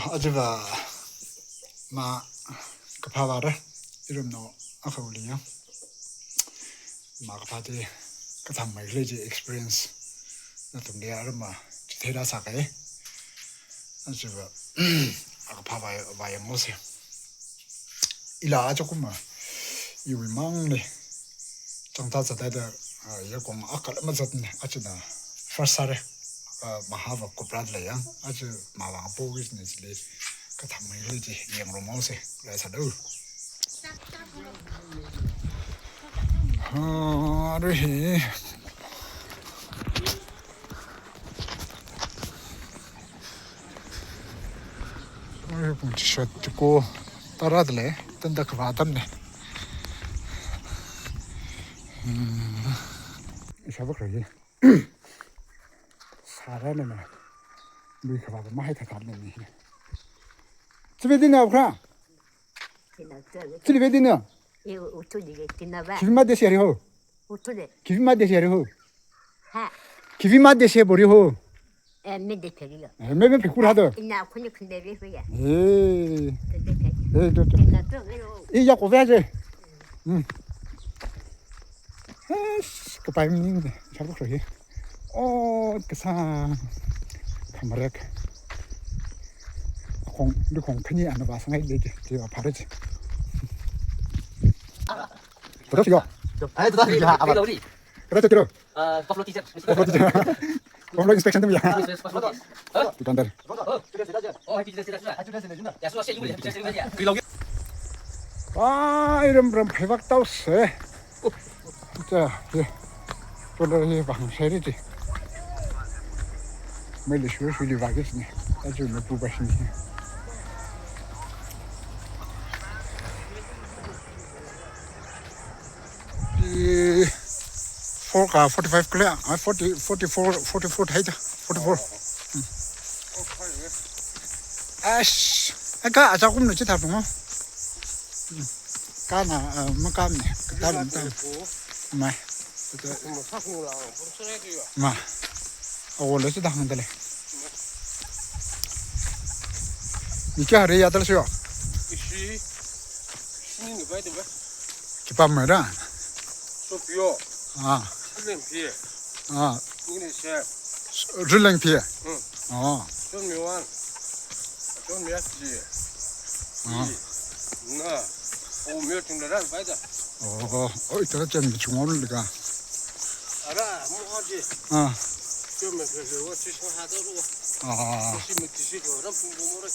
아주가 마 급하바를 이름노 아카울리요 마 급하지 그 담마 글리지 experience 나좀 내 아르마 대라 사가에 아주가 아급하바요 바요 모세 일아 조금만 이위망네 정타자 대다 여공 아까 맞았네 아주다 first mahava kupradleya aju mawa business le ka thamai leji yeng ro mose la sa do ha re he oi bu shot ko taradle tanda ka vadamne shabu khri 사라는 우리가 봐도 많이 다 다르네. 집에 있나 보라. 집에 있나? 이 우토지게 있나 봐. 기름만 대시 하려. 우토네. 기름만 대시 하려. 하. 기름만 대시 버려. 맨데 페리요. 매매 백불 하더. 이나 군이 근데 왜 그래? 에이. 근데 페리. 에이 저. 내가 또 왜요? 이야 고배지. 에이씨 그 바임인데 잡고 그래. 그사 카메라 공 큰이 안 와서 ngay 되게 제가 바르지. 그렇죠. 아이 또 야. 아까 우리 그렇죠 들어. 버플로 티켓. 공로 인스펙션 좀 야. 이단들. 이런 그런 배박다우스. 자, 예. 그러니 방세리지. 매일 쉬리 와겠네. 아주 뭐 부바시니. 이 45 클레어. 44 하이다. 44. 아씨. 아까 조금 늦지 다 보면. 까나 뭐 까네. 다른 다. 마. 마. 원래 쓰다 한다래. 이게 하래 야들어요. 신이 봐야 돼. 기밥매라. 소피오. 아. 슬림피. 아. 이니셜. 릴랭피. 응. 좀 묘한. 좀 묘하지. 나. 묘 중래라 봐야 돼. 이따가 좀 중원을 내가. 알아. 뭐 하지? 좀 그거 지시하도록. 지시면 지시거라 부모를.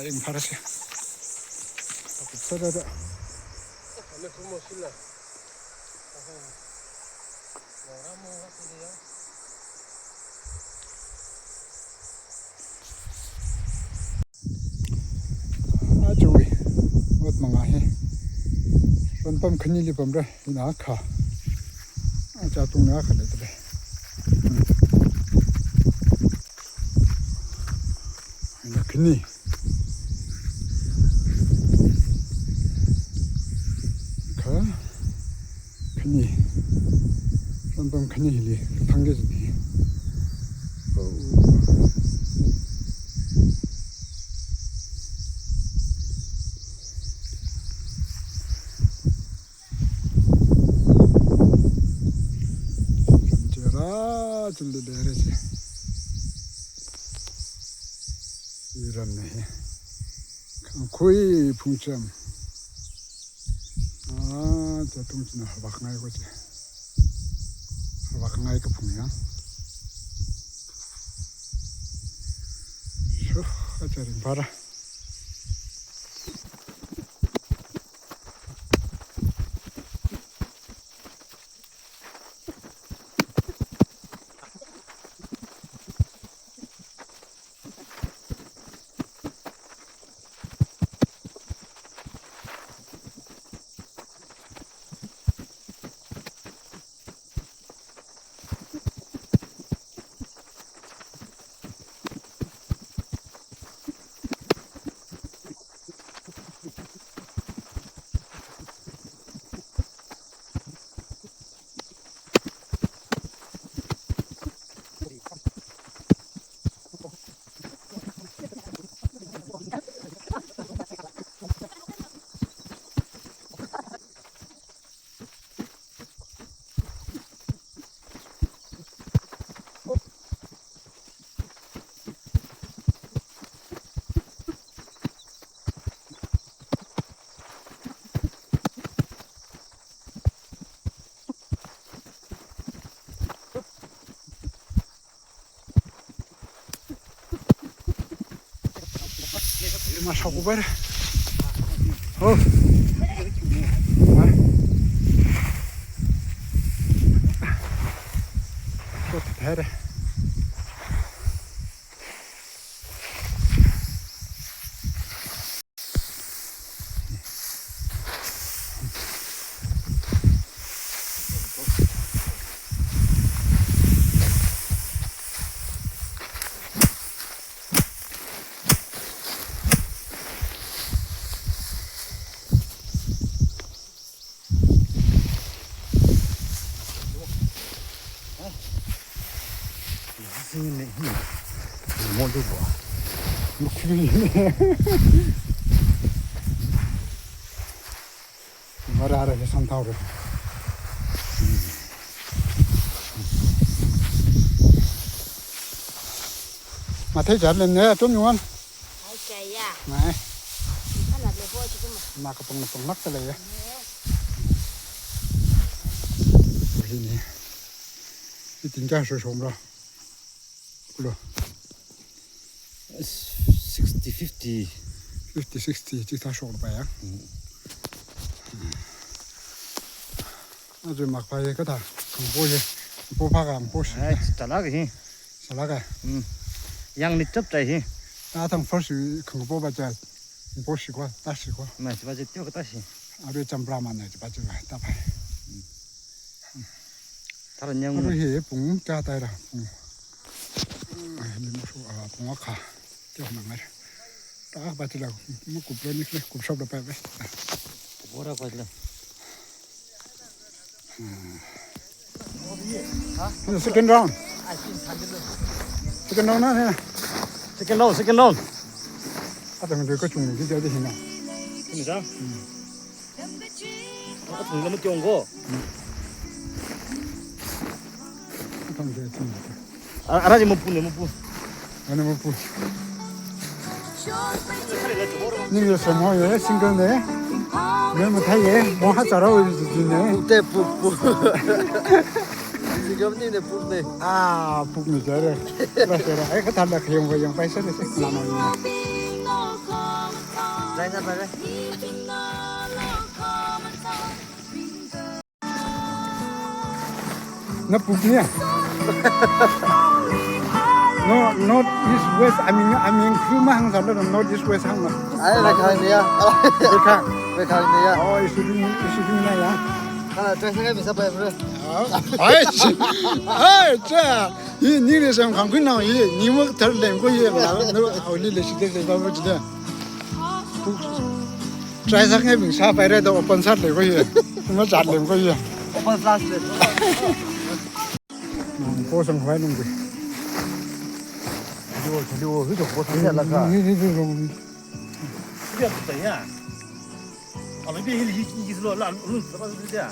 이거 팔았어. 서다다. 근데 부모 실라. 뭐라 뭐 같은데요? 아주 왜 망아해. 뻔뻔 큰일이 범래 나카. 자 동네가 그래더래. 아니 큰일. 큰일. 뻔뻔 큰일이 당겨지네. 들리래 그러지. 이렇네. 거의 풍점. 저 동치는 하박ngay 거지. 하박ngay 그 풍이야. 저리 봐라. mà sao cũng vậy ô có thể đây 뭐 좋아 뭐라 알아 산타오르 mà thấy chả lên nữa trốn luôn Ai chạy à? này Nó là để vô chứ mà. mà cái bông nắp cái này cái này cái tính ra sử dụng rồi rồi 60-50 50-60 chỉ ta số vậy á rồi mặc phải cái thằng không bôi gì bôi pha làm bôi ai trả lá cái gì sao lá cái yang đi chấp trái gì ta thằng phật sự không bôi bao giờ bôi sự quá ta sự quá mà chỉ bao giờ tiêu cái ta gì à rồi trăm gram này chỉ bao giờ ta phải ta là nhung rồi hệ bụng cha tay rồi đi một số bụng khá tiêu nặng này ta bao giờ là một cục lớn này cục sâu được phải vậy bố ra quay lên second round second round này second round à thằng người có chung cái điều gì nào cái sao nó thùng nó mới trồng cô thằng người chung à ra gì một phun anh em phụ nhưng mà sao mà vậy single này nếu mà thấy vậy muốn hát sao đâu gì này 때 뿌뿌 지금 니네 뿌네 à phụ người chơi rồi ấy cái thằng là dùng về dùng bay sẽ làm nào đây ra đây nó phụ nhỉ no not east west I mean cứ mà hàng sao đó not east west hàng mà ai là cái này à cái khác về cái này à oh isu này à à trên cái mình sắp về rồi ai ai cha你的上看困难你们他练过也那后里的是这个不知道不在上海平沙白的都本身练过也我咋练过也我发现我生活弄的溜这种活成现了个你这种这不对呀啊那边意思了那是吧是这样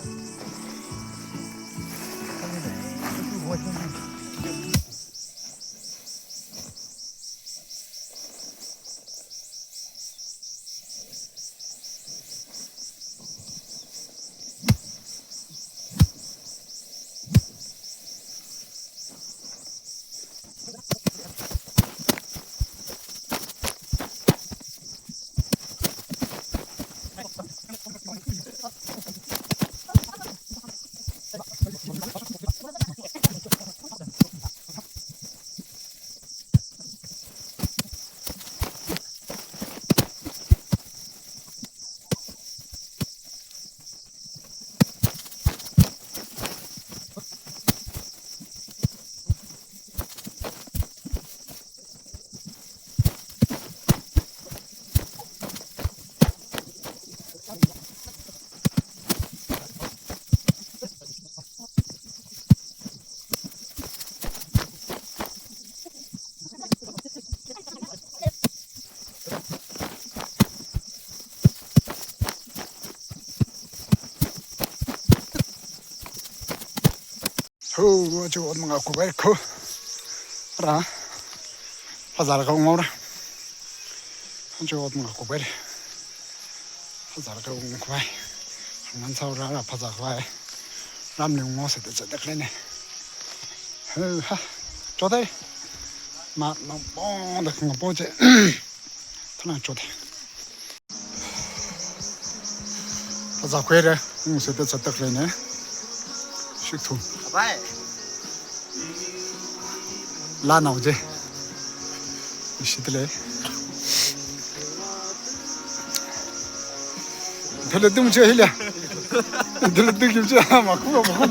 hu chu on ma ko bai ko ra hazar ka ngora chu on ma ko bai hazar ka ngora ko bai man sau ra phazar bai ram ni ngo se de de ne ha cho đây mà nó bó được không bó chứ 하나 줘대. 자, 그래. 무슨 뜻 썼다 그러네. 식품. 바이. 라 나오지. 시들래. 별로 뜸 줘, 힐려. 별로 뜸 좀 줘. 막 그거 뭐.